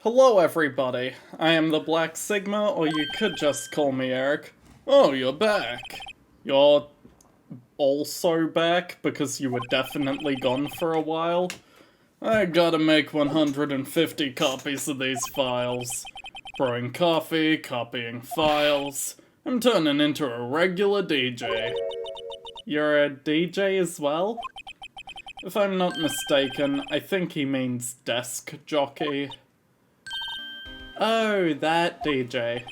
Hello everybody, I am the Black Sigma, or you could just call me Eric. Oh, you're back. You're also back because you were definitely gone for a while. I gotta make 150 copies of these files. Brewing coffee, copying files. I'm turning into a regular DJ. You're a DJ as well? If I'm not mistaken, I think he means desk jockey. Oh, that DJ.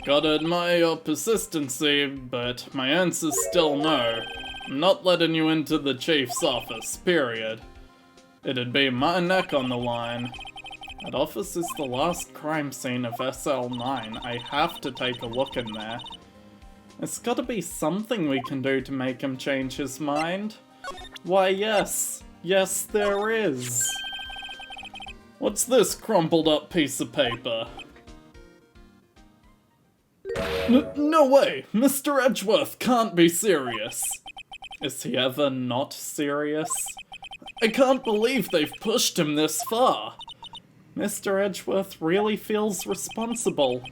Gotta admire your persistency, but my answer's still no. I'm not letting you into the chief's office, period. It'd be my neck on the line. That office is the last crime scene of SL9. I have to take a look in there. There's gotta be something we can do to make him change his mind. Why, yes. Yes, there is. What's this crumpled up piece of paper? No way! Mr. Edgeworth can't be serious! Is he ever not serious? I can't believe they've pushed him this far! Mr. Edgeworth really feels responsible.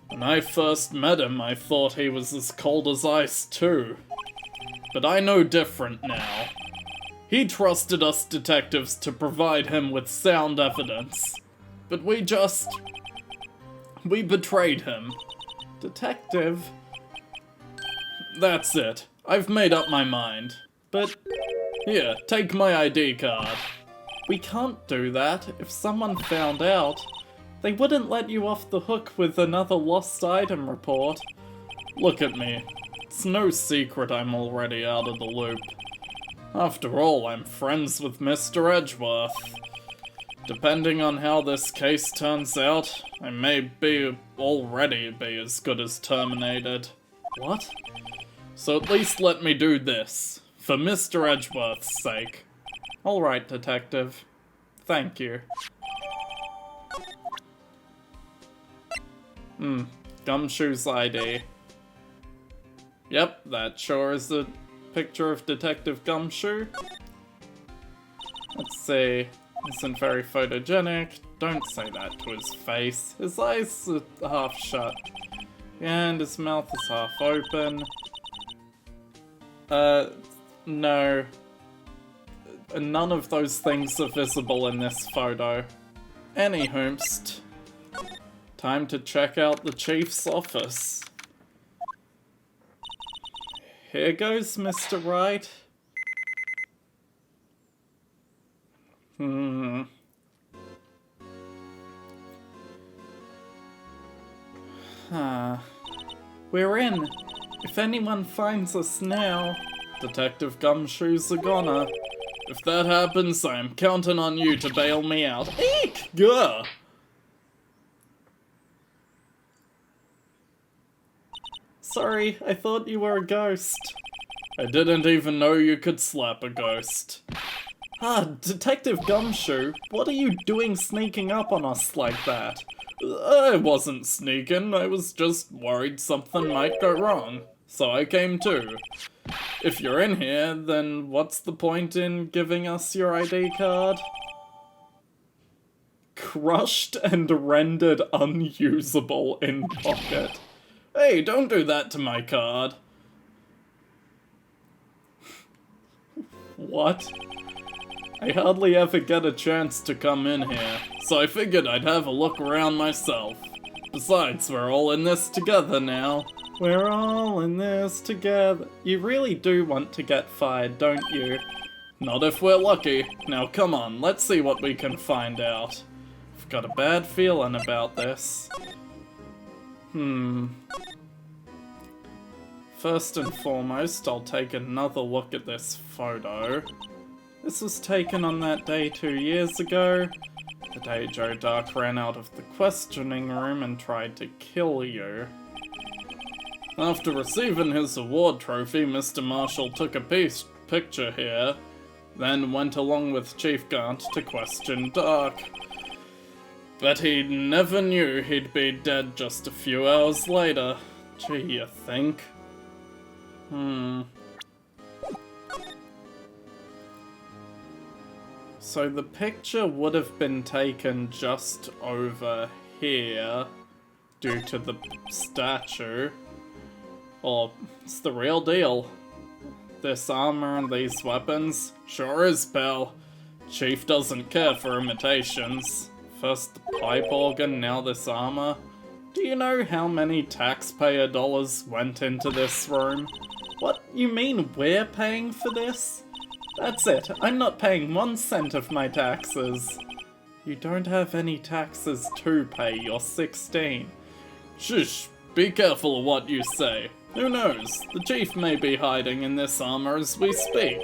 When I first met him, I thought he was as cold as ice too. But I know different now. He trusted us detectives to provide him with sound evidence. But we betrayed him. Detective? That's it. I've made up my mind. But, here, take my ID card. We can't do that. If someone found out, they wouldn't let you off the hook with another lost item report. Look at me. It's no secret I'm already out of the loop. After all, I'm friends with Mr. Edgeworth. Depending on how this case turns out, I may already be as good as terminated. What? So at least let me do this, for Mr. Edgeworth's sake. Alright, detective. Thank you. Gumshoe's ID. Yep, that sure is a picture of Detective Gumshoe. Let's see. Isn't very photogenic. Don't say that to his face. His eyes are half shut. And his mouth is half open. No. None of those things are visible in this photo. Anyhoomst. Time to check out the chief's office. Here goes, Mr. Wright. We're in. If anyone finds us now, Detective Gumshoe's a goner. If that happens, I am counting on you to bail me out. Eek! Gah! Sorry, I thought you were a ghost. I didn't even know you could slap a ghost. Detective Gumshoe, what are you doing sneaking up on us like that? I wasn't sneaking, I was just worried something might go wrong. So I came too. If you're in here, then what's the point in giving us your ID card? Crushed and rendered unusable in pocket. Hey, don't do that to my card. What? I hardly ever get a chance to come in here, so I figured I'd have a look around myself. Besides, we're all in this together now. We're all in this together. You really do want to get fired, don't you? Not if we're lucky. Now come on, let's see what we can find out. I've got a bad feeling about this. First and foremost, I'll take another look at this photo. This was taken on that day 2 years ago, the day Joe Dark ran out of the questioning room and tried to kill you. After receiving his award trophy, Mr. Marshall took a picture here, then went along with Chief Gant to question Dark. But he never knew he'd be dead just a few hours later. Gee, you think? So the picture would have been taken just over here due to the statue. Or it's the real deal. This armor and these weapons? Sure is, pal. Chief doesn't care for imitations. First the pipe organ, now this armor. Do you know how many taxpayer dollars went into this room? What, you mean we're paying for this? That's it, I'm not paying 1 cent of my taxes. You don't have any taxes to pay, you're 16. Shush, be careful of what you say. Who knows, the chief may be hiding in this armor as we speak.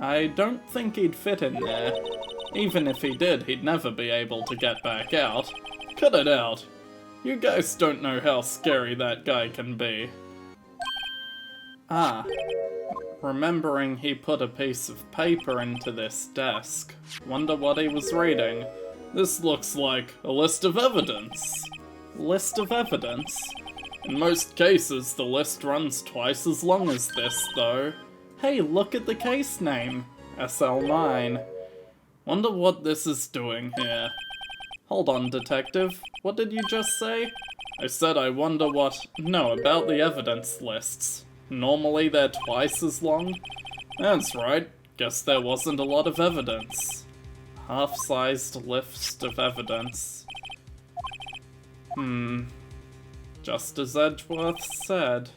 I don't think he'd fit in there. Even if he did, he'd never be able to get back out. Cut it out. You guys don't know how scary that guy can be. Ah. Remembering he put a piece of paper into this desk. Wonder what he was reading. This looks like a list of evidence. List of evidence? In most cases, the list runs twice as long as this, though. Hey, look at the case name. SL9. Wonder what this is doing here. Hold on, detective. What did you just say? I said I wonder what... No, about the evidence lists. Normally they're twice as long? That's right. Guess there wasn't a lot of evidence. Half-sized list of evidence. Just as Edgeworth said.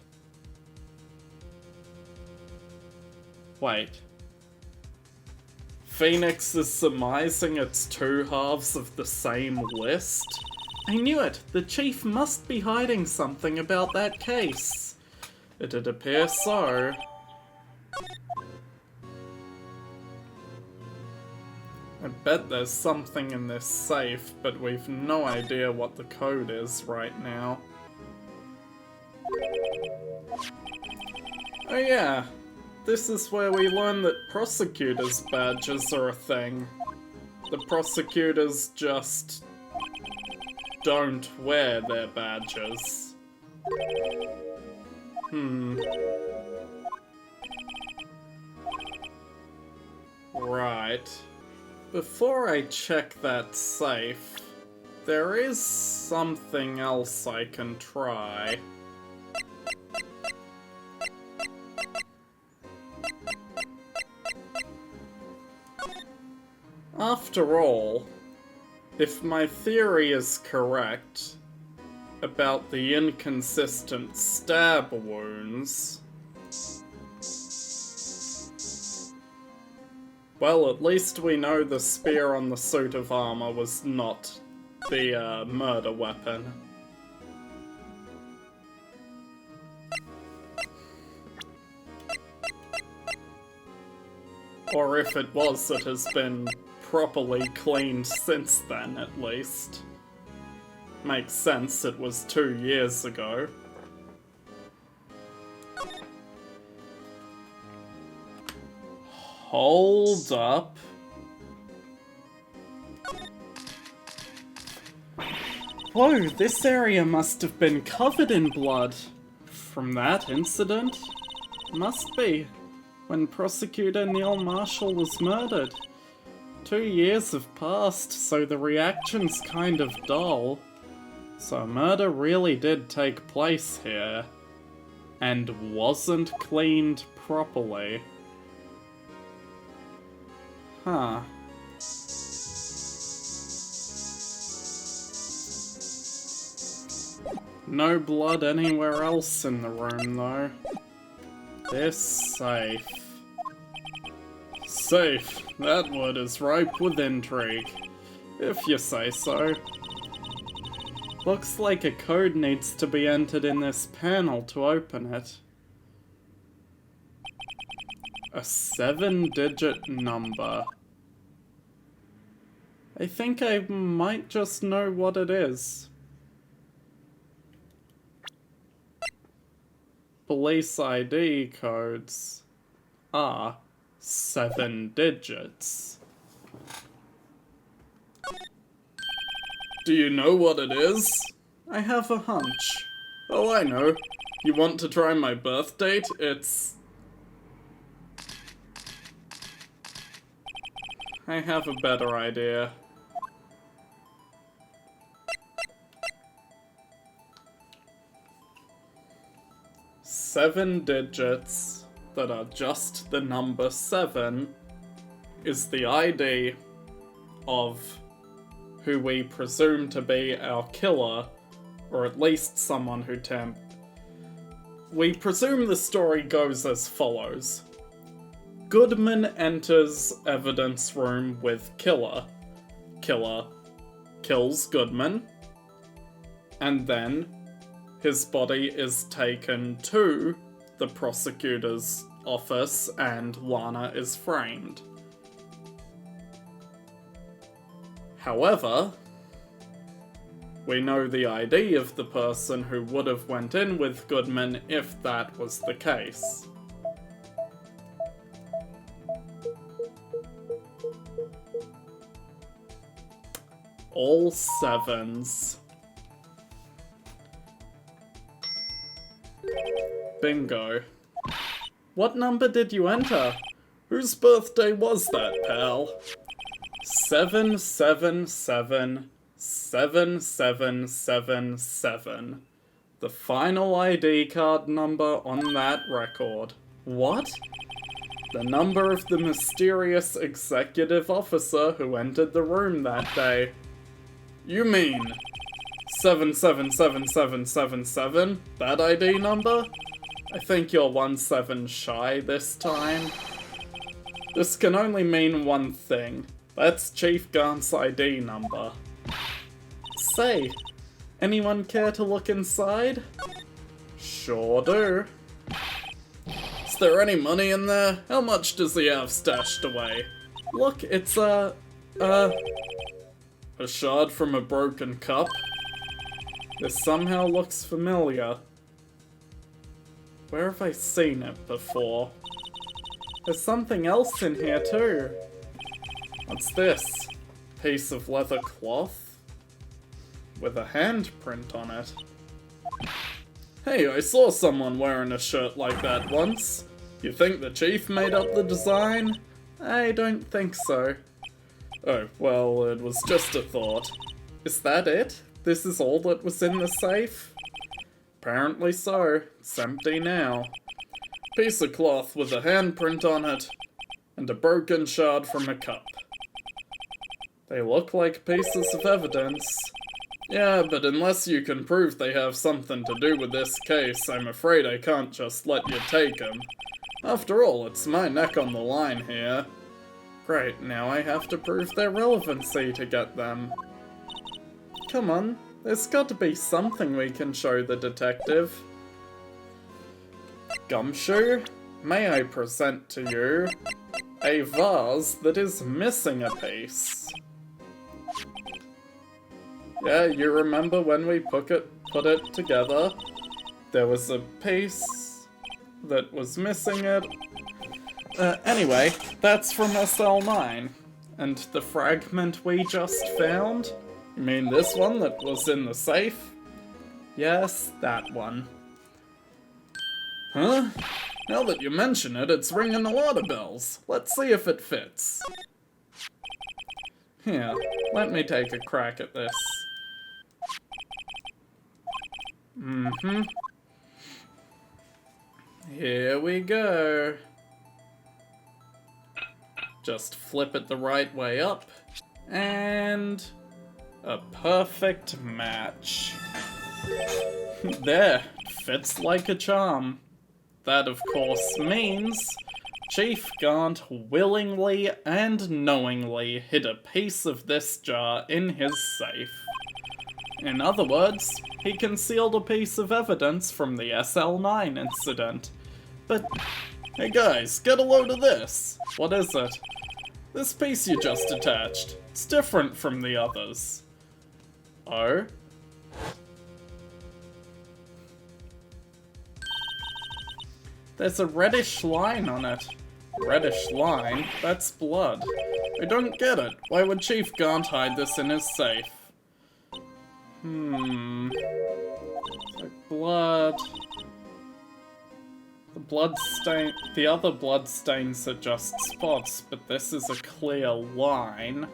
Wait. Phoenix is surmising it's 2 halves of the same list? I knew it! The chief must be hiding something about that case. It'd appear so. I bet there's something in this safe, but we've no idea what the code is right now. Oh yeah, this is where we learn that prosecutors' badges are a thing. The prosecutors just don't wear their badges. Right. Before I check that safe, there is something else I can try. After all, if my theory is correct about the inconsistent stab wounds, well, at least we know the spear on the suit of armor was not the murder weapon. Or if it was, it has been properly cleaned since then, at least. Makes sense, it was 2 years ago. Hold up. Whoa, this area must have been covered in blood. From that incident? Must be. When Prosecutor Neil Marshall was murdered. 2 years have passed, so the reaction's kind of dull. So a murder really did take place here. And wasn't cleaned properly. Huh. No blood anywhere else in the room, though. This safe. Safe. That word is ripe with intrigue. If you say so. Looks like a code needs to be entered in this panel to open it. A 7-digit number. I think I might just know what it is. Police ID codes are 7 digits. Do you know what it is? I have a hunch. Oh, I know. You want to try my birth date? It's... I have a better idea. Seven digits that are just the number 7 is the ID of who we presume to be our killer, or at least someone who We presume the story goes as follows. Goodman enters evidence room with killer. Killer kills Goodman. And then his body is taken to the prosecutor's office and Lana is framed. However, we know the ID of the person who would have went in with Goodman if that was the case. All 7s. Bingo. What number did you enter? Whose birthday was that, pal? 777 7777. The final ID card number on that record. What? The number of the mysterious executive officer who entered the room that day. You mean 777777? That ID number? I think you're 1 7 shy this time. This can only mean one thing. That's Chief Gant's ID number. Say, anyone care to look inside? Sure do. Is there any money in there? How much does he have stashed away? Look, it's a shard from a broken cup. This somehow looks familiar. Where have I seen it before? There's something else in here too. What's this? Piece of leather cloth? With a handprint on it. Hey, I saw someone wearing a shirt like that once. You think the chief made up the design? I don't think so. Oh, well, it was just a thought. Is that it? This is all that was in the safe? Apparently so. It's empty now. Piece of cloth with a handprint on it, and a broken shard from a cup. They look like pieces of evidence. Yeah, but unless you can prove they have something to do with this case, I'm afraid I can't just let you take them. After all, it's my neck on the line here. Great, now I have to prove their relevancy to get them. Come on, there's got to be something we can show the detective. Gumshoe, may I present to you a vase that is missing a piece. Yeah, you remember when we put it together? There was a piece that was missing it. Anyway, that's from SL9. And the fragment we just found? You mean this one that was in the safe? Yes, that one. Huh? Now that you mention it, it's ringing a lot of bells. Let's see if it fits. Here, let me take a crack at this. Here we go. Just flip it the right way up, and a perfect match. There, fits like a charm. That, of course, means Chief Gant willingly and knowingly hid a piece of this jar in his safe. In other words, he concealed a piece of evidence from the SL9 incident. But, hey guys, get a load of this! What is it? This piece you just attached. It's different from the others. Oh? There's a reddish line on it. Reddish line? That's blood. I don't get it. Why would Chief Gant hide this in his safe? It's like blood. The other bloodstains are just spots, but this is a clear line.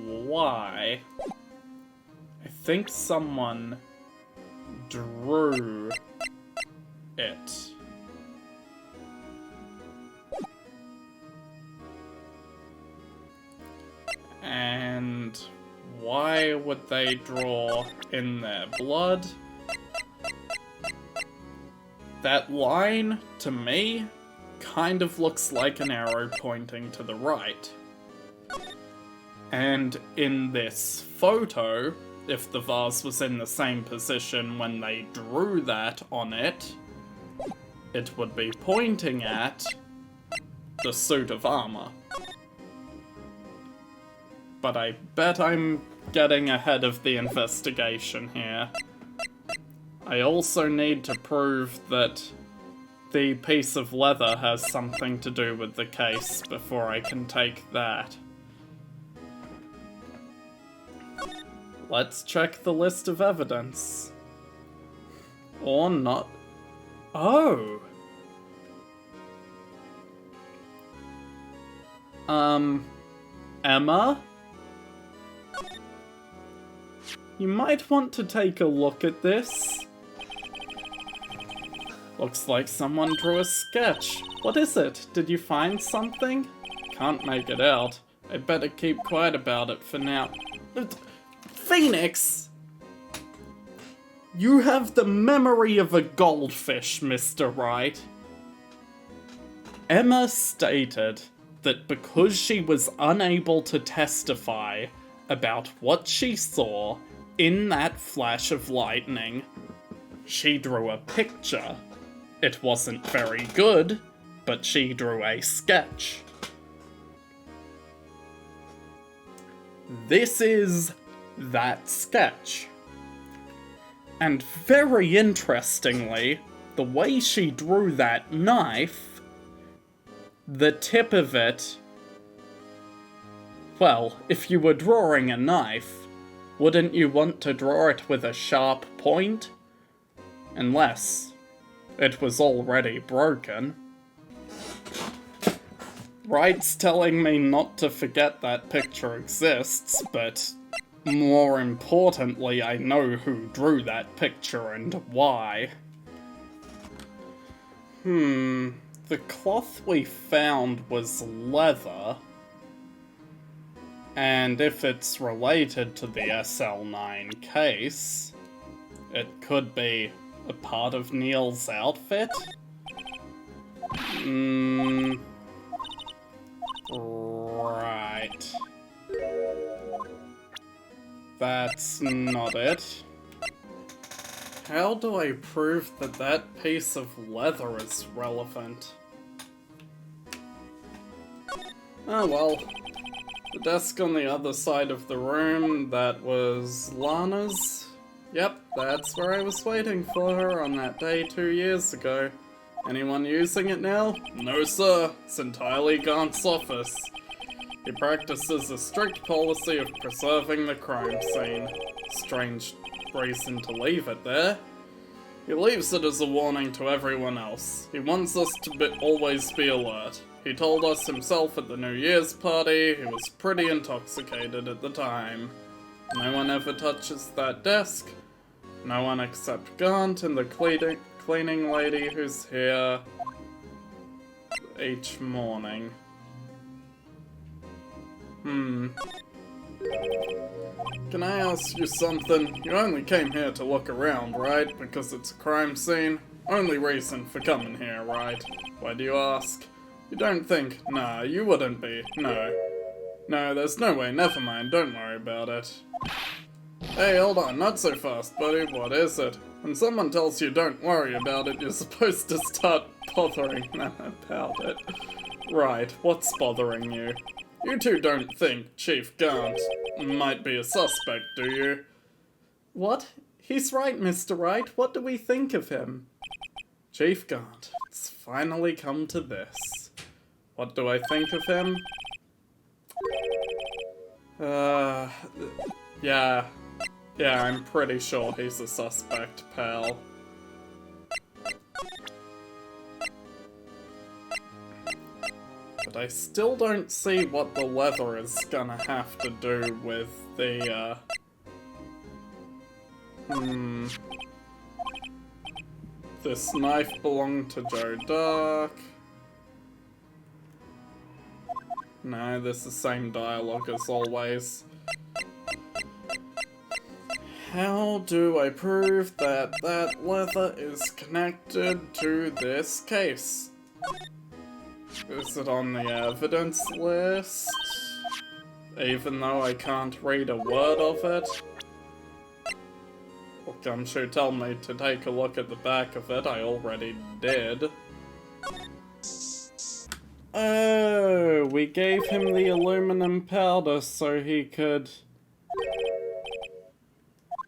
Why? I think someone drew it. And why would they draw in their blood? That line, to me, kind of looks like an arrow pointing to the right. And in this photo, if the vase was in the same position when they drew that on it, it would be pointing at the suit of armor. But I bet I'm getting ahead of the investigation here. I also need to prove that the piece of leather has something to do with the case before I can take that. Let's check the list of evidence. Or not. Oh! Emma? You might want to take a look at this. Looks like someone drew a sketch. What is it? Did you find something? Can't make it out. I'd better keep quiet about it for now. Phoenix! You have the memory of a goldfish, Mr. Wright. Emma stated that because she was unable to testify about what she saw in that flash of lightning, she drew a picture. It wasn't very good, but she drew a sketch. This is that sketch. And very interestingly, the way she drew that knife, the tip of it, well, if you were drawing a knife, wouldn't you want to draw it with a sharp point? Unless it was already broken. Wright's telling me not to forget that picture exists, but more importantly, I know who drew that picture and why. The cloth we found was leather, and if it's related to the SL9 case, it could be a part of Neil's outfit? Right. That's not it. How do I prove that that piece of leather is relevant? Oh well. The desk on the other side of the room, that was Lana's. Yep, that's where I was waiting for her on that day 2 years ago. Anyone using it now? No sir, it's entirely Gant's office. He practices a strict policy of preserving the crime scene. Strange reason to leave it there. He leaves it as a warning to everyone else. He wants us to always be alert. He told us himself at the New Year's party he was pretty intoxicated at the time. No one ever touches that desk. No one except Gant and the cleaning lady who's here each morning. Can I ask you something? You only came here to look around, right? Because it's a crime scene? Only reason for coming here, right? Why do you ask? You don't think? Nah, you wouldn't be. No. No, there's no way. Never mind. Don't worry about it. Hey, hold on. Not so fast, buddy. What is it? When someone tells you don't worry about it, you're supposed to start bothering them about it. Right. What's bothering you? You two don't think Chief Gant might be a suspect, do you? What? He's right, Mr. Wright. What do we think of him? Chief Gant, it's finally come to this. What do I think of him? Yeah, I'm pretty sure he's a suspect, pal. but I still don't see what the leather is gonna have to do with the, This knife belonged to Joe Dark. No, this is the same dialogue as always. How do I prove that that leather is connected to this case? Is it on the evidence list? Even though I can't read a word of it? Well, Gumshoe told me to take a look at the back of it. I already did. Oh, we gave him the aluminum powder so he could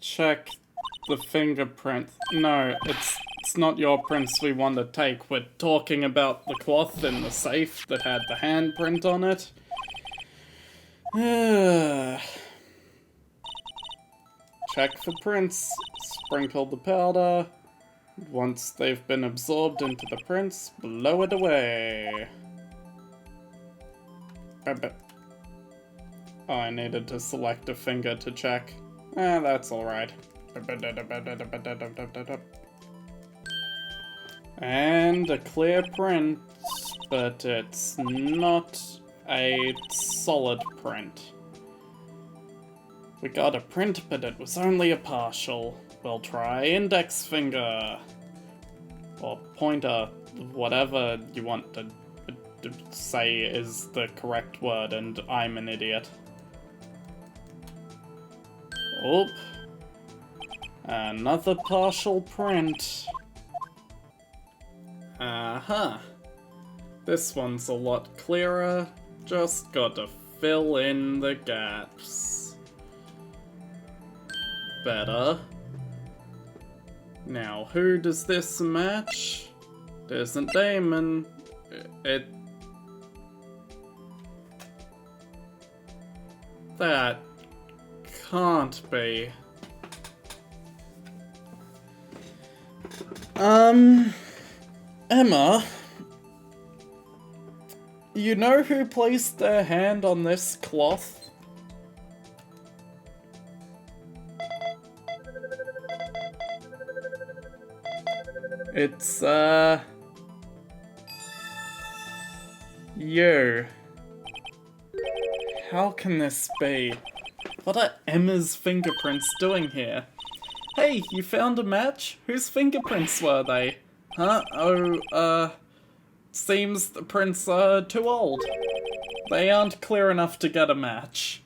check the fingerprint. No, it's not your prints we want to take. We're talking about the cloth in the safe that had the handprint on it. Check for prints. Sprinkle the powder. Once they've been absorbed into the prints, blow it away. Oh, I needed to select a finger to check. That's alright. And a clear print, but it's not a solid print. We got a print, but it was only a partial. We'll try index finger. Or pointer, whatever you want to say is the correct word, and I'm an idiot. Oop. Another partial print. Uh-huh. This one's a lot clearer. Just gotta fill in the gaps. Better. Now, who does this match? It isn't Damon. That can't be. Emma? You know who placed their hand on this cloth? It's, you. How can this be? What are Emma's fingerprints doing here? Hey, you found a match? Whose fingerprints were they? Huh? Oh, seems the prints are too old. They aren't clear enough to get a match.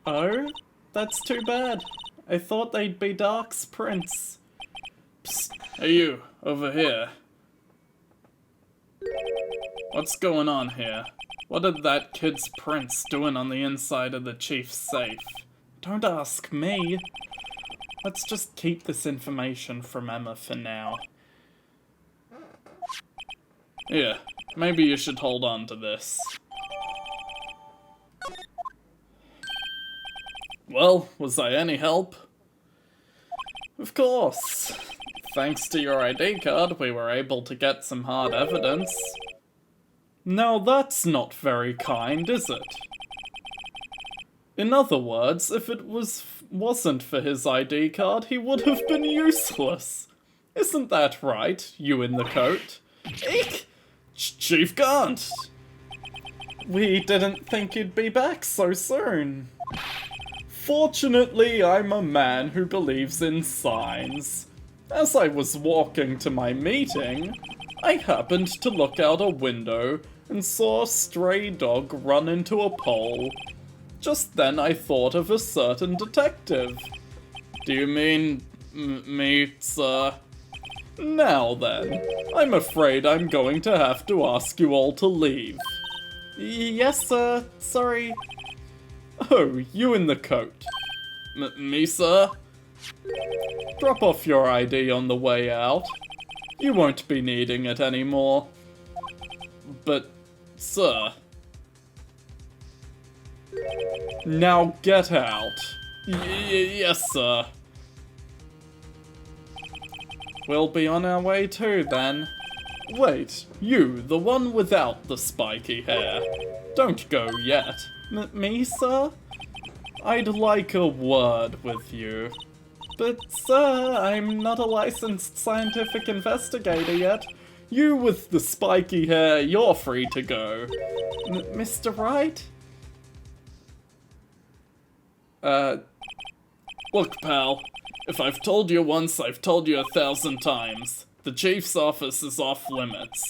Oh? That's too bad. I thought they'd be Dark's prints. Psst, hey you, over here. What's going on here? What are that kid's prints doing on the inside of the chief's safe? Don't ask me. Let's just keep this information from Emma for now. Here, maybe you should hold on to this. Well, was I any help? Of course. Thanks to your ID card, we were able to get some hard evidence. Now that's not very kind, is it? In other words, if it wasn't for his ID card, he would have been useless. Isn't that right, you in the coat? Eek! Chief Gant! We didn't think you'd be back so soon. Fortunately, I'm a man who believes in signs. As I was walking to my meeting, I happened to look out a window and saw a stray dog run into a pole. Just then I thought of a certain detective. Do you mean me, sir? Now then, I'm afraid I'm going to have to ask you all to leave. Yes, sir. Sorry. Oh, you in the coat. Me, sir? Drop off your ID on the way out. You won't be needing it anymore. But, sir... Now get out. Yes, sir. We'll be on our way too, then. Wait, you, the one without the spiky hair. Don't go yet. Me, sir? I'd like a word with you. But, sir, I'm not a licensed scientific investigator yet. You with the spiky hair, you're free to go. Mr. Wright? Look, pal. If I've told you once, I've told you 1,000 times. The chief's office is off limits.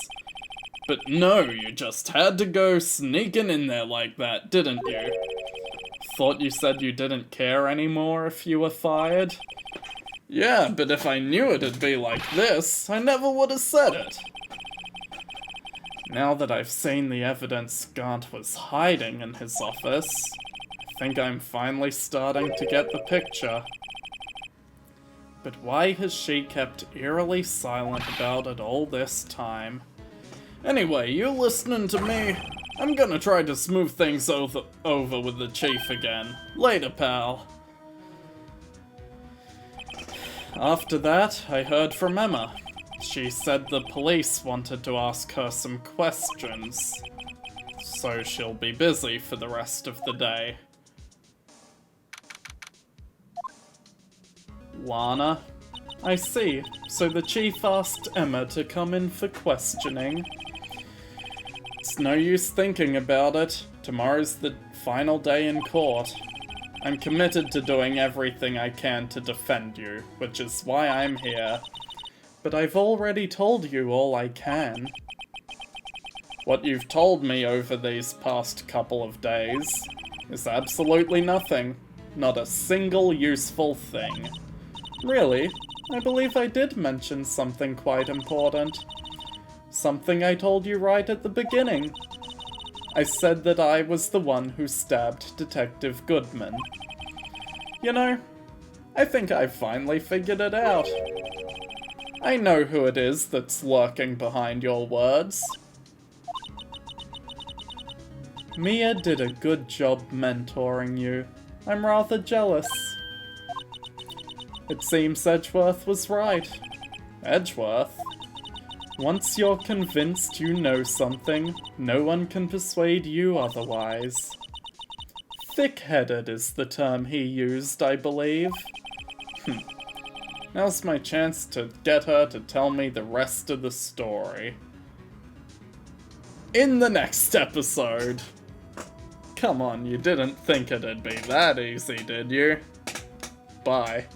But no, you just had to go sneaking in there like that, didn't you? Thought you said you didn't care anymore if you were fired? Yeah, but if I knew it'd be like this, I never would have said it. Now that I've seen the evidence Gant was hiding in his office, I think I'm finally starting to get the picture. But why has she kept eerily silent about it all this time? Anyway, you listening to me? I'm gonna try to smooth things over with the chief again. Later, pal. After that, I heard from Emma. She said the police wanted to ask her some questions, so she'll be busy for the rest of the day. Lana? I see. So the chief asked Emma to come in for questioning. It's no use thinking about it. Tomorrow's the final day in court. I'm committed to doing everything I can to defend you, which is why I'm here. But I've already told you all I can. What you've told me over these past couple of days is absolutely nothing. Not a single useful thing. Really, I believe I did mention something quite important. Something I told you right at the beginning. I said that I was the one who stabbed Detective Goodman. You know, I think I finally figured it out. I know who it is that's lurking behind your words. Mia did a good job mentoring you. I'm rather jealous. It seems Edgeworth was right. Edgeworth? Once you're convinced you know something, no one can persuade you otherwise. Thick-headed is the term he used, I believe. Now's my chance to get her to tell me the rest of the story. In the next episode! Come on, you didn't think it'd be that easy, did you? Bye.